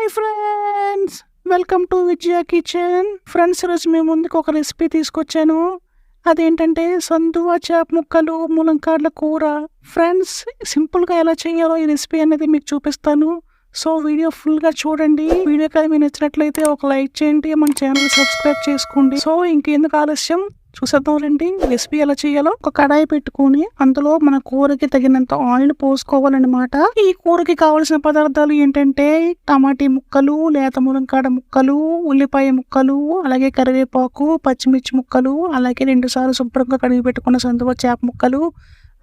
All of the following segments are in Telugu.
Hi friends, welcome to Vijaya kitchen. Friends, ఈరోజు మీ ముందుకు ఒక రెసిపీ తీసుకొచ్చాను. అదేంటంటే సందువా చేప ముక్కలు ములంకాడల కూర. ఫ్రెండ్స్, సింపుల్గా ఎలా చేయాలో ఈ రెసిపీ అనేది మీకు చూపిస్తాను. సో వీడియో ఫుల్గా చూడండి. వీడియో కానీ మీకు నచ్చినట్లయితే ఒక లైక్ చేయండి, మన ఛానల్ సబ్స్క్రైబ్ చేసుకోండి. సో ఇంకెందుకు ఆలస్యం, చూసేద్దాం రండి రెసిపీ ఎలా చేయాలో. ఒక కడాయి పెట్టుకుని అందులో మన కూరకి తగినంత ఆయిల్ పోసుకోవాలన్నమాట. ఈ కూరకి కావలసిన పదార్థాలు ఏంటంటే టమాటీ ముక్కలు, లేత ములంకాడ ముక్కలు, ఉల్లిపాయ ముక్కలు, అలాగే కరివేపాకు, పచ్చిమిర్చి ముక్కలు, అలాగే 2 సార్లు శుభ్రంగా కడిగి పెట్టుకున్న సందువ చేప ముక్కలు.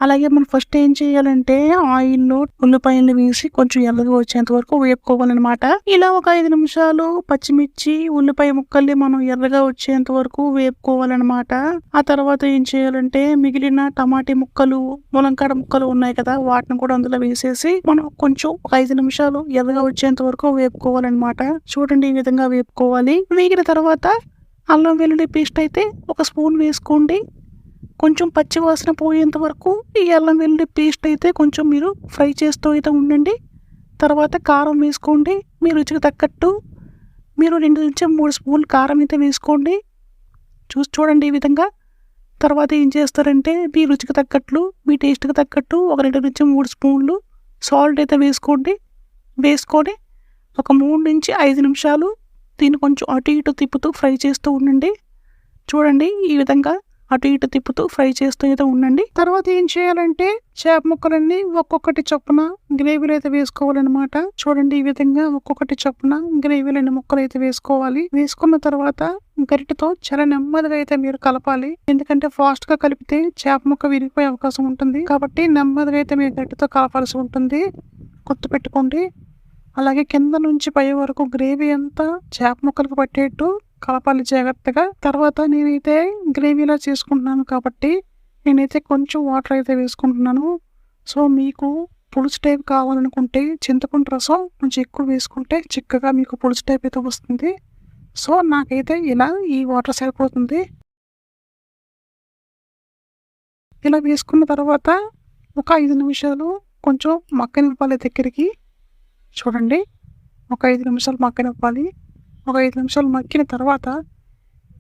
అలాగే మనం ఫస్ట్ ఏం చేయాలంటే ఆయిల్లో ఉల్లిపాయలు వేసి కొంచెం ఎర్రగా వచ్చేంత వరకు వేపుకోవాలన్నమాట. ఇలా ఒక 5 నిమిషాలు పచ్చిమిర్చి ఉల్లిపాయ ముక్కల్ని మనం ఎర్రగా వచ్చేంత వరకు వేపుకోవాలన్నమాట. ఆ తర్వాత ఏం చేయాలంటే మిగిలిన టమాటీ ముక్కలు, ములంకాడ ముక్కలు ఉన్నాయి కదా, వాటిని కూడా అందులో వేసేసి మనం కొంచెం ఒక 5 నిమిషాలు ఎర్రగా వచ్చేంత వరకు వేపుకోవాలన్నమాట. చూడండి, ఈ విధంగా వేపుకోవాలి. వేగిన తర్వాత అల్లం వెల్లుల్లి పేస్ట్ అయితే 1 స్పూన్ వేసుకోండి. కొంచెం పచ్చి వాసన పోయేంత వరకు ఈ అల్లం వెల్లుల్లి పేస్ట్ అయితే కొంచెం మీరు ఫ్రై చేస్తూ అయితే ఉండండి. తర్వాత కారం వేసుకోండి. మీ రుచికి తగ్గట్టు మీరు 2 నుంచి 3 స్పూన్లు కారం అయితే వేసుకోండి. చూడండి ఈ విధంగా. తర్వాత ఏం చేస్తారంటే మీ రుచికి తగ్గట్లు, మీ టేస్ట్కి తగ్గట్టు ఒక 2 నుంచి 3 స్పూన్లు సాల్ట్ అయితే వేసుకోండి. వేసుకొని ఒక 3 నుంచి 5 నిమిషాలు దీన్ని కొంచెం అటు ఇటు తిప్పుతూ ఫ్రై చేస్తూ ఉండండి. చూడండి, ఈ విధంగా అటు ఇటు తిప్పుతూ ఫ్రై చేస్తూ అయితే ఉండండి. తర్వాత ఏం చేయాలంటే చేప ముక్కలన్నీ ఒక్కొక్కటి చొప్పున గ్రేవీలు అయితే వేసుకోవాలన్నమాట. చూడండి, ఈ విధంగా ఒక్కొక్కటి చొప్పున గ్రేవీలని ముక్కలు అయితే వేసుకోవాలి. వేసుకున్న తర్వాత గరిటెతో చాలా నెమ్మదిగా అయితే మీరు కలపాలి. ఎందుకంటే ఫాస్ట్ గా కలిపితే చేప ముక్క విరిగిపోయే అవకాశం ఉంటుంది. కాబట్టి నెమ్మదిగా అయితే మీరు గరిటెతో కలపాల్సి ఉంటుంది. గుర్తు పెట్టుకోండి. అలాగే కింద నుంచి పై వరకు గ్రేవీ అంతా చేప ముక్కలకు పట్టేట్టు కలపాలి జాగ్రత్తగా. తర్వాత నేనైతే గ్రేవీలా చేసుకుంటున్నాను కాబట్టి నేనైతే కొంచెం వాటర్ అయితే వేసుకుంటున్నాను. సో మీకు పులుసు టైప్ కావాలనుకుంటే చింతపండు రసం కొంచెం ఎక్కువ వేసుకుంటే చిక్కగా మీకు పులుసు టైప్ అయితే వస్తుంది. సో నాకైతే ఇలా ఈ వాటర్ సరిపోతుంది. ఇలా వేసుకున్న తర్వాత ఒక 5 నిమిషాలు కొంచెం మగ్గనివ్వాలి దగ్గరికి. చూడండి, ఒక 5 నిమిషాలు మగ్గనివ్వాలి. ఒక 5 నిమిషాలు మగ్గిన తర్వాత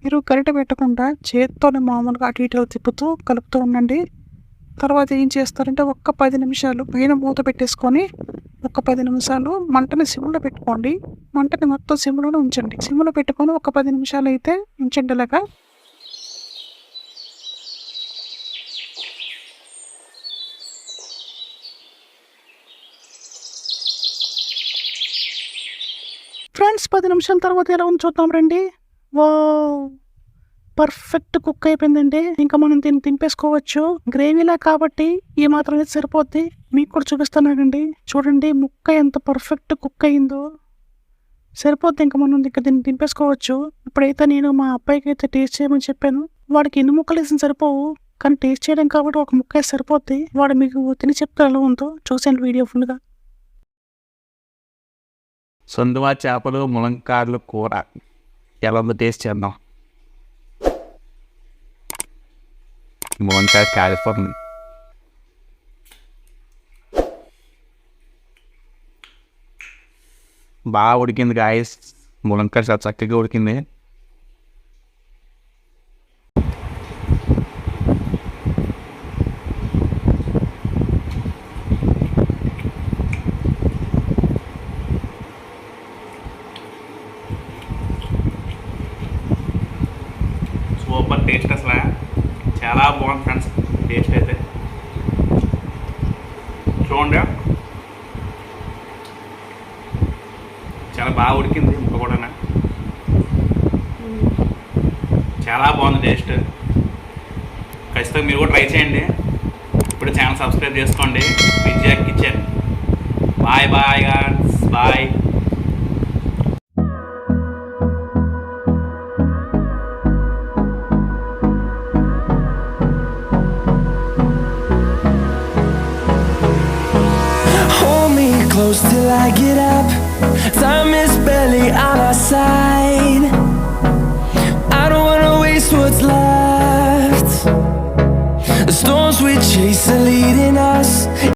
మీరు గరిటె పెట్టకుండా చేతితోనే మామూలుగా అటు ఇటు తిప్పుతూ కలుపుతూ ఉండండి. తర్వాత ఏం చేస్తారంటే ఒక 10 నిమిషాలు పైన మూత పెట్టేసుకొని ఒక 10 నిమిషాలు మంటని సిమ్లో పెట్టుకోండి. మంటని మొత్తం సిమ్లోనే ఉంచండి. సిమ్లో పెట్టుకొని ఒక 10 నిమిషాలు అయితే ఉంచండి. ఇలాగా ఫ్రెండ్స్, 10 నిమిషాల తర్వాత ఎలా ఉంది చూద్దాం రండి. వా, పర్ఫెక్ట్ కుక్ అయిపోయిందండి. ఇంకా మనం దీన్ని తింపేసుకోవచ్చు. గ్రేవీలా కాబట్టి ఈ మాత్రం అయితే సరిపోద్ది. మీకు కూడా చూపిస్తున్నానండి. చూడండి ముక్క ఎంత పర్ఫెక్ట్ కుక్ అయిందో. సరిపోద్ది, ఇంకా మనం ఇంకా దీన్ని తింపేసుకోవచ్చు. ఇప్పుడైతే నేను మా అబ్బాయికి అయితే టేస్ట్ చేయమని చెప్పాను. వాడికి ఎన్ని ముక్కలు వేసిన సరిపోవు, కానీ టేస్ట్ చేయడం కాబట్టి ఒక ముక్క వేసి సరిపోద్ది. వాడు మీకు తిని చెప్తే ఎలా ఉందో చూసాను వీడియో ఫుల్గా. సందువా చేపలు ములంకాడల కూర ఎలా ఉందో టేస్ట్ చేద్దాం. ములంకాయ కాలిపోతుంది. బాగా ఉడికింది గాయస్. ములంకాయ చాలా చక్కగా ఉడికింది. సూపర్ టేస్ట్, అసలు చాలా బాగుంది ఫ్రెండ్స్. టేస్ట్ అయితే చూడండి, చాలా బాగా ఉడికింది ముక్క కూడా. చాలా బాగుంది టేస్ట్. ఖచ్చితంగా మీరు కూడా ట్రై చేయండి. ఇప్పుడు ఛానల్ సబ్స్క్రైబ్ చేసుకోండి, Vijaya Kitchen. Bye bye guys, bye. Close till I get up. Time is barely on our side. I don't wanna waste what's left. The storms we chase are leading us.